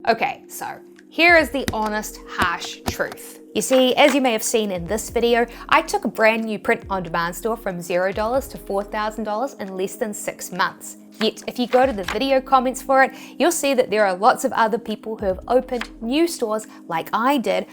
Okay, so here is the honest, harsh truth. You see, as you may have seen in this video, I took a brand new print-on-demand store from $0 to $4,000 in less than 6 months. Yet, if you go to the video comments for it, you'll see that there are lots of other people who have opened new stores like I did,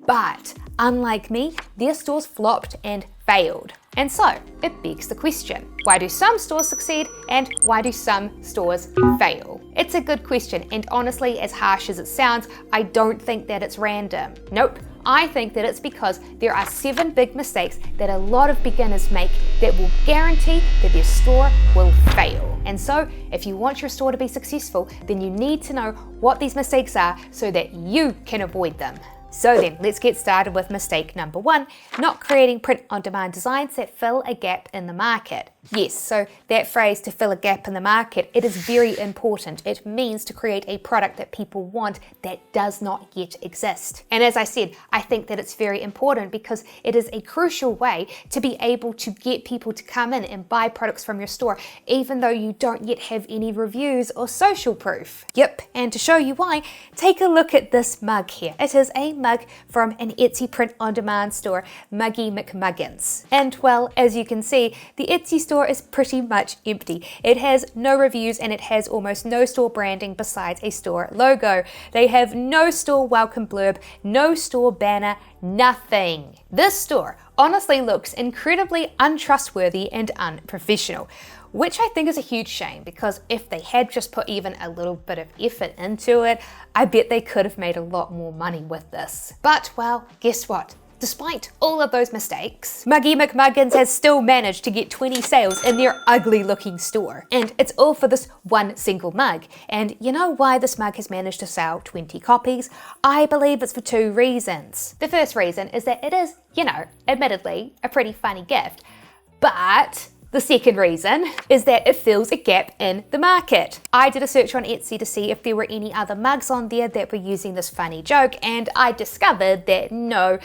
but unlike me, their stores flopped and failed. And so, it begs the question, why do some stores succeed and why do some stores fail? It's a good question, and honestly, as harsh as it sounds, I don't think that it's random. Nope. I think that it's because there are 7 big mistakes that a lot of beginners make that will guarantee that their store will fail. And so, if you want your store to be successful, then you need to know what these mistakes are so that you can avoid them. So then, let's get started with mistake number 1, not creating print-on-demand designs that fill a gap in the market. Yes, so that phrase, to fill a gap in the market, it is very important. It means to create a product that people want that does not yet exist. And as I said, I think that it's very important because it is a crucial way to be able to get people to come in and buy products from your store, even though you don't yet have any reviews or social proof. Yep, and to show you why, take a look at this mug here. It is a mug from an Etsy print-on-demand store, Muggy McMuggins. And well, as you can see, the Etsy store is pretty much empty. It has no reviews and it has almost no store branding besides a store logo. They have no store welcome blurb, no store banner, nothing. This store honestly looks incredibly untrustworthy and unprofessional, which I think is a huge shame because if they had just put even a little bit of effort into it, I bet they could have made a lot more money with this. But well, guess what? Despite all of those mistakes, Muggy McMuggins has still managed to get 20 sales in their ugly looking store. And it's all for this one single mug. And you know why this mug has managed to sell 20 copies? I believe it's for 2 reasons. The first reason is that it is, admittedly, a pretty funny gift. But the second reason is that it fills a gap in the market. I did a search on Etsy to see if there were any other mugs on there that were using this funny joke, and I discovered that no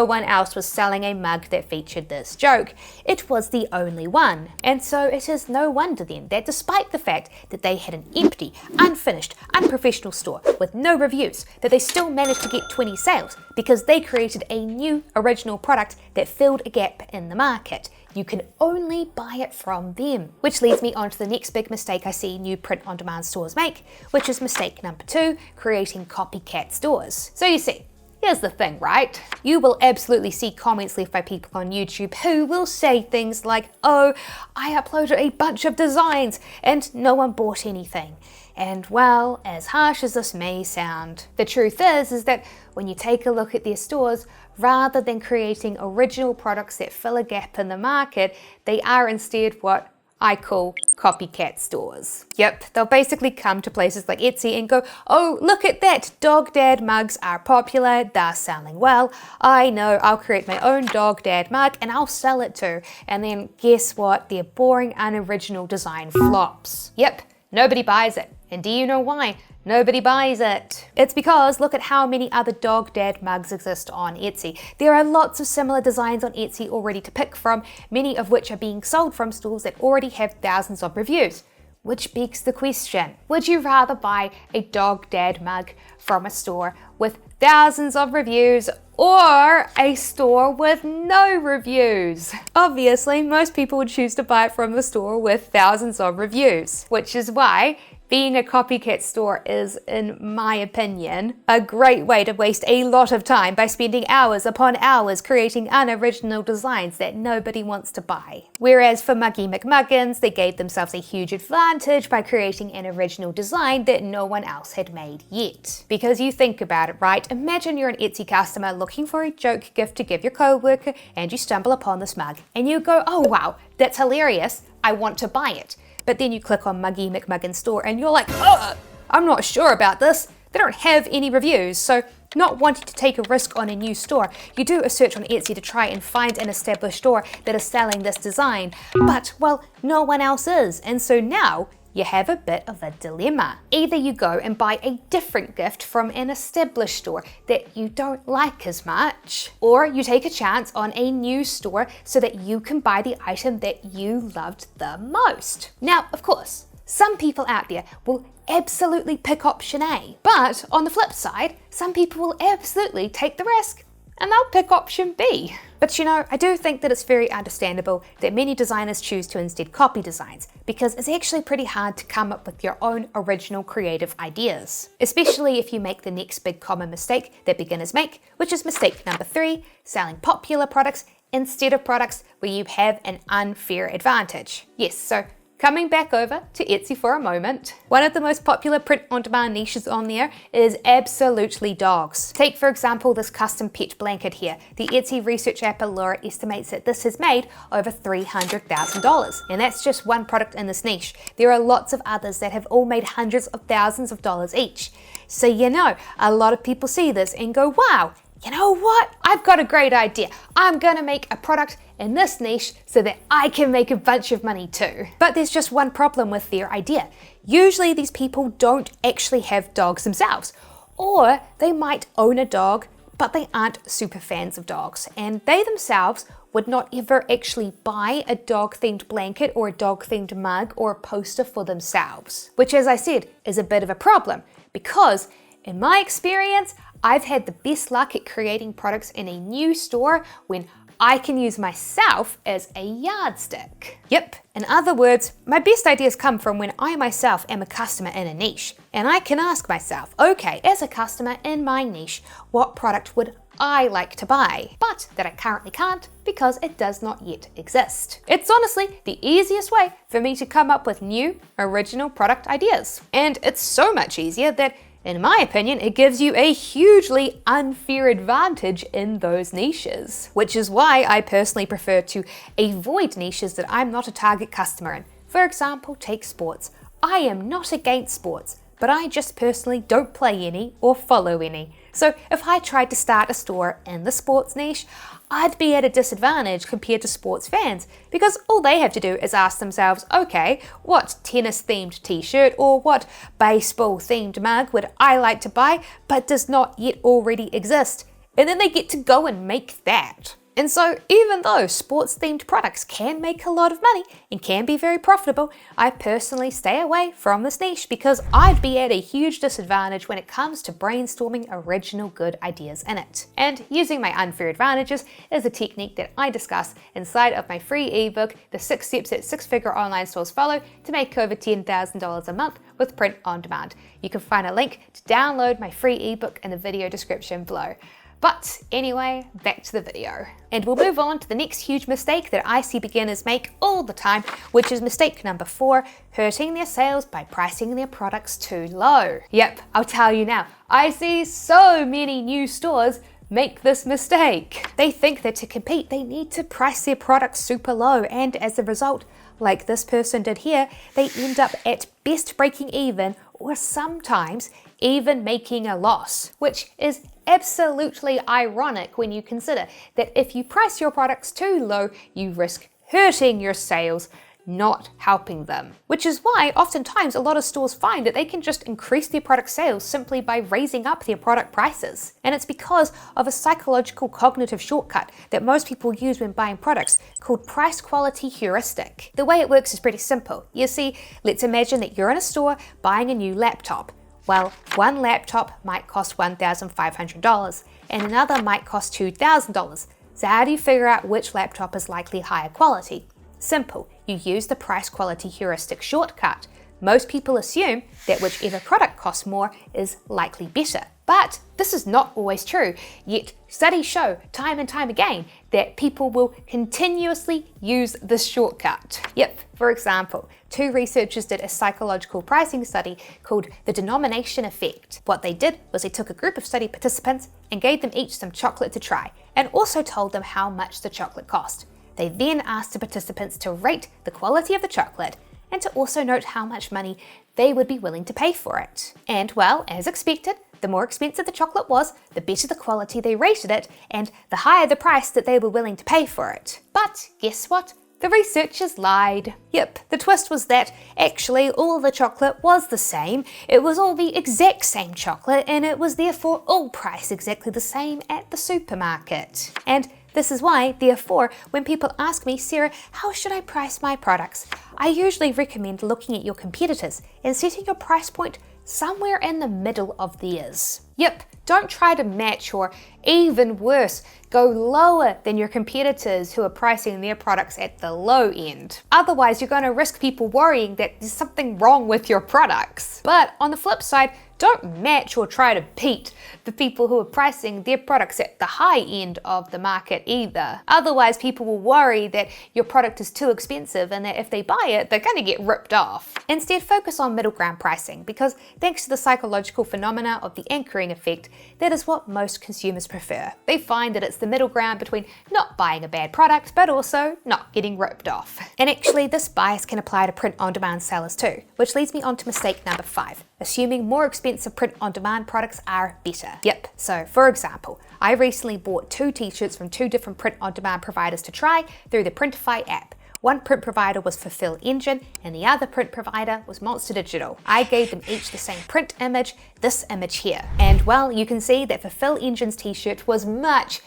one else was selling a mug that featured this joke. It was the only one. And so it is no wonder then that despite the fact that they had an empty, unfinished, unprofessional store with no reviews, that they still managed to get 20 sales because they created a new original product that filled a gap in the market. You can only buy it from them. Which leads me on to the next big mistake I see new print-on-demand stores make, which is mistake number 2, creating copycat stores. So you see, here's the thing, right? You will absolutely see comments left by people on YouTube who will say things like, oh, I uploaded a bunch of designs and no one bought anything. And well, as harsh as this may sound, the truth is that when you take a look at their stores, rather than creating original products that fill a gap in the market, they are instead what I call copycat stores. Yep, they'll basically come to places like Etsy and go, oh, look at that, dog dad mugs are popular, they're selling well. I know, I'll create my own dog dad mug and I'll sell it too. And then guess what? Their boring, unoriginal design flops. Yep, nobody buys it. And do you know why? Nobody buys it. It's because look at how many other dog dad mugs exist on Etsy. There are lots of similar designs on Etsy already to pick from, many of which are being sold from stores that already have thousands of reviews. Which begs the question, would you rather buy a dog dad mug from a store with thousands of reviews or a store with no reviews? Obviously, most people would choose to buy it from the store with thousands of reviews, which is why being a copycat store is, in my opinion, a great way to waste a lot of time by spending hours upon hours creating unoriginal designs that nobody wants to buy. Whereas for Muggy McMuggins, they gave themselves a huge advantage by creating an original design that no one else had made yet. Because you think about it, right? Imagine you're an Etsy customer looking for a joke gift to give your coworker and you stumble upon this mug and you go, oh wow, that's hilarious, I want to buy it. But then you click on Muggy McMuggins store and you're like, oh, I'm not sure about this. They don't have any reviews. So not wanting to take a risk on a new store, you do a search on Etsy to try and find an established store that is selling this design. But, well, no one else is. And so now you have a bit of a dilemma. Either you go and buy a different gift from an established store that you don't like as much, or you take a chance on a new store so that you can buy the item that you loved the most. Now, of course, some people out there will absolutely pick option A. But on the flip side, some people will absolutely take the risk and they'll pick option B. But you know, I do think that it's very understandable that many designers choose to instead copy designs, because it's actually pretty hard to come up with your own original creative ideas. Especially if you make the next big common mistake that beginners make, which is mistake number 3, selling popular products instead of products where you have an unfair advantage. Yes, so coming back over to Etsy for a moment, one of the most popular print-on-demand niches on there is absolutely dogs. Take for example this custom pet blanket here. The Etsy research app Allura estimates that this has made over $300,000. And that's just one product in this niche. There are lots of others that have all made hundreds of thousands of dollars each. So you know, a lot of people see this and go, wow, you know what? I've got a great idea. I'm gonna make a product in this niche so that I can make a bunch of money too. But there's just one problem with their idea. Usually these people don't actually have dogs themselves, or they might own a dog, but they aren't super fans of dogs, and they themselves would not ever actually buy a dog-themed blanket or a dog-themed mug or a poster for themselves. Which, as I said, is a bit of a problem, because in my experience, I've had the best luck at creating products in a new store when I can use myself as a yardstick. Yep, in other words, my best ideas come from when I myself am a customer in a niche. And I can ask myself, okay, as a customer in my niche, what product would I like to buy? But that I currently can't because it does not yet exist. It's honestly the easiest way for me to come up with new, original product ideas. And it's so much easier that, in my opinion, it gives you a hugely unfair advantage in those niches, which is why I personally prefer to avoid niches that I'm not a target customer in. For example, take sports. I am not against sports, but I just personally don't play any or follow any. So if I tried to start a store in the sports niche, I'd be at a disadvantage compared to sports fans, because all they have to do is ask themselves, okay, what tennis-themed t-shirt or what baseball-themed mug would I like to buy but does not yet already exist? And then they get to go and make that. And so even though sports-themed products can make a lot of money and can be very profitable, I personally stay away from this niche because I'd be at a huge disadvantage when it comes to brainstorming original good ideas in it. And using my unfair advantages is a technique that I discuss inside of my free ebook, The 6 Steps That 6-Figure Online Stores Follow to Make Over $10,000 a Month with Print On Demand. You can find a link to download my free ebook in the video description below. But anyway, back to the video. And we'll move on to the next huge mistake that I see beginners make all the time, which is mistake number 4, hurting their sales by pricing their products too low. Yep, I'll tell you now, I see so many new stores make this mistake. They think that to compete, they need to price their products super low, and as a result, like this person did here, they end up at best breaking even, or sometimes even making a loss, which is absolutely ironic when you consider that if you price your products too low, you risk hurting your sales, not helping them. Which is why oftentimes a lot of stores find that they can just increase their product sales simply by raising up their product prices. And it's because of a psychological cognitive shortcut that most people use when buying products called price quality heuristic. The way it works is pretty simple. You see, let's imagine that you're in a store buying a new laptop. Well, one laptop might cost $1,500 and another might cost $2,000. So how do you figure out which laptop is likely higher quality? Simple, you use the price quality heuristic shortcut. Most people assume that whichever product costs more is likely better. But this is not always true, yet studies show time and time again that people will continuously use this shortcut. Yep, for example, 2 researchers did a psychological pricing study called the denomination effect. What they did was they took a group of study participants and gave them each some chocolate to try, and also told them how much the chocolate cost. They then asked the participants to rate the quality of the chocolate and to also note how much money they would be willing to pay for it. And well, as expected, the more expensive the chocolate was, the better the quality they rated it, and the higher the price that they were willing to pay for it. But guess what? The researchers lied. Yep, the twist was that actually all the chocolate was the same. It was all the exact same chocolate, and it was therefore all priced exactly the same at the supermarket. And This is why, therefore, when people ask me, Sarah, how should I price my products? I usually recommend looking at your competitors and setting your price point somewhere in the middle of theirs. Yep, don't try to match, or even worse, go lower than your competitors who are pricing their products at the low end. Otherwise, you're going to risk people worrying that there's something wrong with your products. But on the flip side, don't match or try to beat the people who are pricing their products at the high end of the market either. Otherwise, people will worry that your product is too expensive and that if they buy it, they're going to get ripped off. Instead, focus on middle ground pricing, because thanks to the psychological phenomena of the anchoring effect, that is what most consumers prefer. They find that it's the middle ground between not buying a bad product, but also not getting ripped off. And actually, this bias can apply to print-on-demand sellers too, which leads me on to mistake number 5, assuming more expensive print-on-demand products are better. Yep, so for example, I recently bought 2 t-shirts from 2 different print-on-demand providers to try through the Printify app. One print provider was Fulfill Engine and the other print provider was Monster Digital. I gave them each the same print image, this image here. And well, you can see that Fulfill Engine's t-shirt was much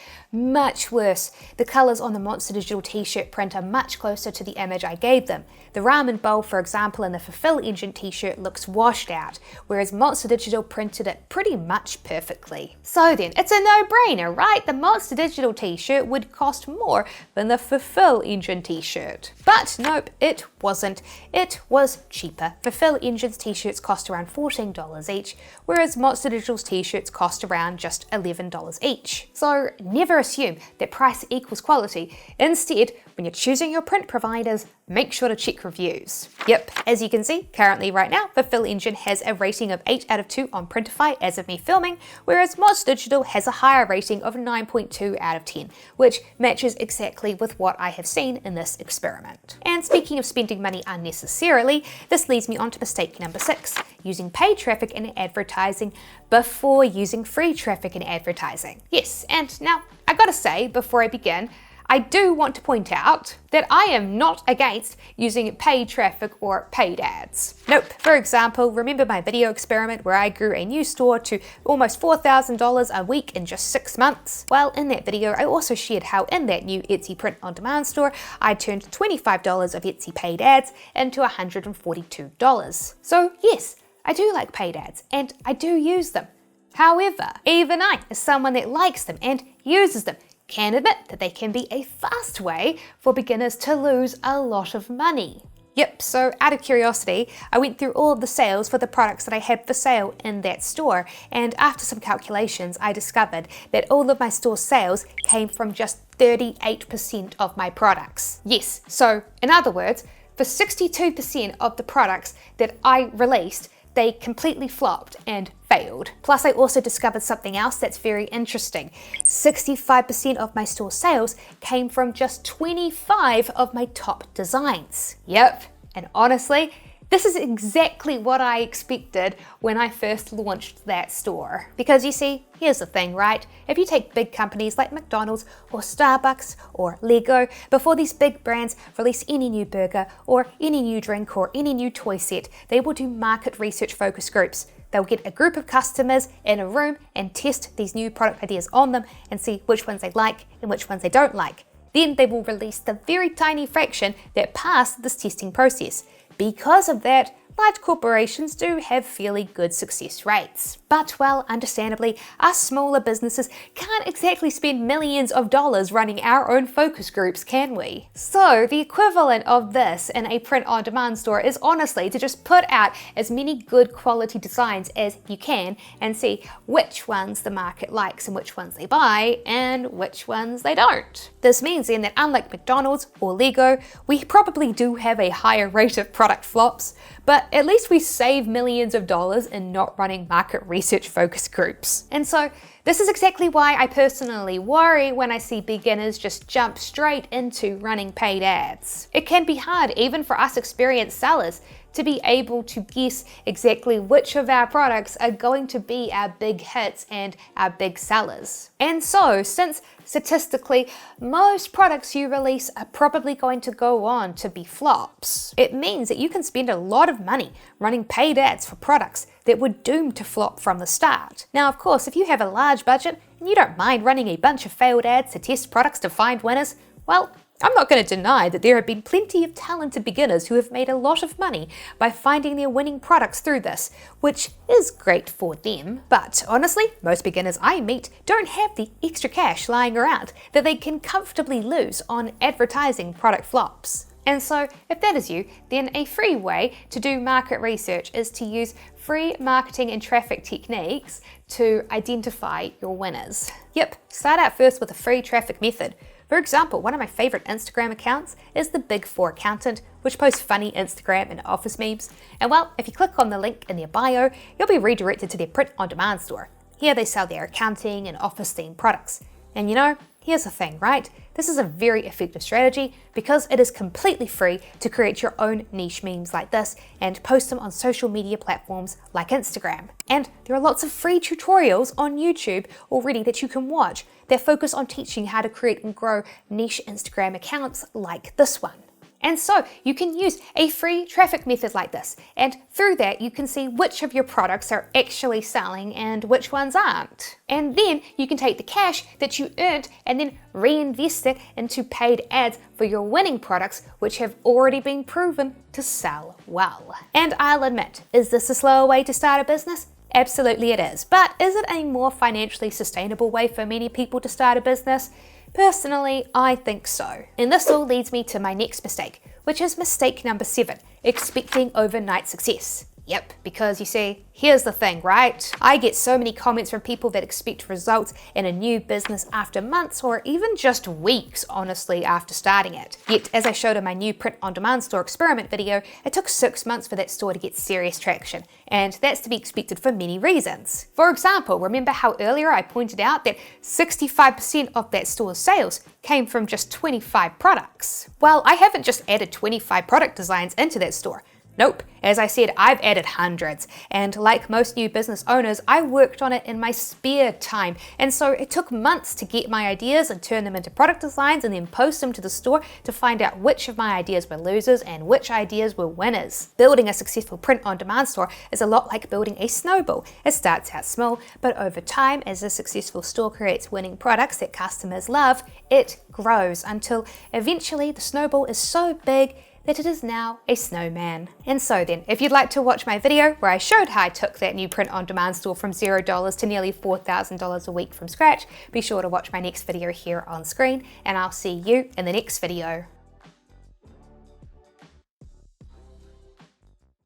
worse. The colors on the Monster Digital t-shirt print are much closer to the image I gave them. The ramen bowl, for example, in the Fulfill Engine t-shirt looks washed out, whereas Monster Digital printed it pretty much perfectly. So then, it's a no-brainer, right? The Monster Digital t-shirt would cost more than the Fulfill Engine t-shirt. But nope, it wasn't. It was cheaper. Fulfill Engine's t-shirts cost around $14 each, whereas Monster Digital's t-shirts cost around just $11 each. So never assume that price equals quality. Instead, when you're choosing your print providers, make sure to check reviews. Yep, as you can see, currently right now, Fulfill Engine has a rating of 8 out of 2 on Printify as of me filming, whereas Monster Digital has a higher rating of 9.2 out of 10, which matches exactly with what I have seen in this experiment. And speaking of spending money unnecessarily, this leads me on to mistake number 6, using paid traffic in advertising before using free traffic in advertising. Yes, and now I gotta say, before I begin, I do want to point out that I am not against using paid traffic or paid ads. Nope. For example, remember my video experiment where I grew a new store to almost $4,000 a week in just 6 months? Well, in that video, I also shared how in that new Etsy print-on-demand store, I turned $25 of Etsy paid ads into $142. So yes, I do like paid ads and I do use them. However, even I, as someone that likes them and uses them, can admit that they can be a fast way for beginners to lose a lot of money. Yep, so out of curiosity, I went through all of the sales for the products that I had for sale in that store, and after some calculations, I discovered that all of my store sales came from just 38% of my products. Yes, so in other words, for 62% of the products that I released, they completely flopped and failed. Plus, I also discovered something else that's very interesting. 65% of my store sales came from just 25 of my top designs. Yep, and honestly, this is exactly what I expected when I first launched that store. Because you see, here's the thing, right? If you take big companies like McDonald's or Starbucks or Lego, before these big brands release any new burger or any new drink or any new toy set, they will do market research focus groups. They'll get a group of customers in a room and test these new product ideas on them and see which ones they like and which ones they don't like. Then they will release the very tiny fraction that passed this testing process. Because of that, large corporations do have fairly good success rates. But, well, understandably, us smaller businesses can't exactly spend millions of dollars running our own focus groups, can we? So, the equivalent of this in a print-on-demand store is honestly to just put out as many good quality designs as you can and see which ones the market likes and which ones they buy and which ones they don't. This means then that unlike McDonald's or Lego, we probably do have a higher rate of product flops, but at least we save millions of dollars in not running market research focus groups. And so this is exactly why I personally worry when I see beginners just jump straight into running paid ads. It can be hard even for us experienced sellers to be able to guess exactly which of our products are going to be our big hits and our big sellers. And so, since statistically most products you release are probably going to go on to be flops, it means that you can spend a lot of money running paid ads for products that were doomed to flop from the start. Now, of course, if you have a large budget and you don't mind running a bunch of failed ads to test products to find winners, well, I'm not going to deny that there have been plenty of talented beginners who have made a lot of money by finding their winning products through this, which is great for them. But honestly, most beginners I meet don't have the extra cash lying around that they can comfortably lose on advertising product flops. And so, if that is you, then a free way to do market research is to use free marketing and traffic techniques to identify your winners. Yep, start out first with a free traffic method. For example, one of my favorite Instagram accounts is the Big Four Accountant, which posts funny Instagram and office memes. And well, if you click on the link in their bio, you'll be redirected to their Print On Demand store. Here they sell their accounting and office themed products. And you know, here's the thing, right? This is a very effective strategy because it is completely free to create your own niche memes like this and post them on social media platforms like Instagram. And there are lots of free tutorials on YouTube already that you can watch that focus on teaching how to create and grow niche Instagram accounts like this one. And so you can use a free traffic method like this, and through that you can see which of your products are actually selling and which ones aren't. And then you can take the cash that you earned and then reinvest it into paid ads for your winning products, which have already been proven to sell well. And I'll admit, is this a slower way to start a business? Absolutely it is. But is it a more financially sustainable way for many people to start a business? Personally, I think so. And this all leads me to my next mistake, which is mistake number 7, expecting overnight success. Yep, because you see, here's the thing, right? I get so many comments from people that expect results in a new business after months or even just weeks, honestly, after starting it. Yet, as I showed in my new Print On Demand store experiment video, it took 6 months for that store to get serious traction, and that's to be expected for many reasons. For example, remember how earlier I pointed out that 65% of that store's sales came from just 25 products? Well, I haven't just added 25 product designs into that store. Nope, as I said, I've added hundreds, and like most new business owners, I worked on it in my spare time, and so it took months to get my ideas and turn them into product designs and then post them to the store to find out which of my ideas were losers and which ideas were winners. Building a successful print-on-demand store is a lot like building a snowball. It starts out small, but over time, as a successful store creates winning products that customers love, it grows until eventually the snowball is so big that it is now a snowman. And so then, if you'd like to watch my video where I showed how I took that new print-on-demand store from $0 to nearly $4,000 a week from scratch, be sure to watch my next video here on screen, and I'll see you in the next video.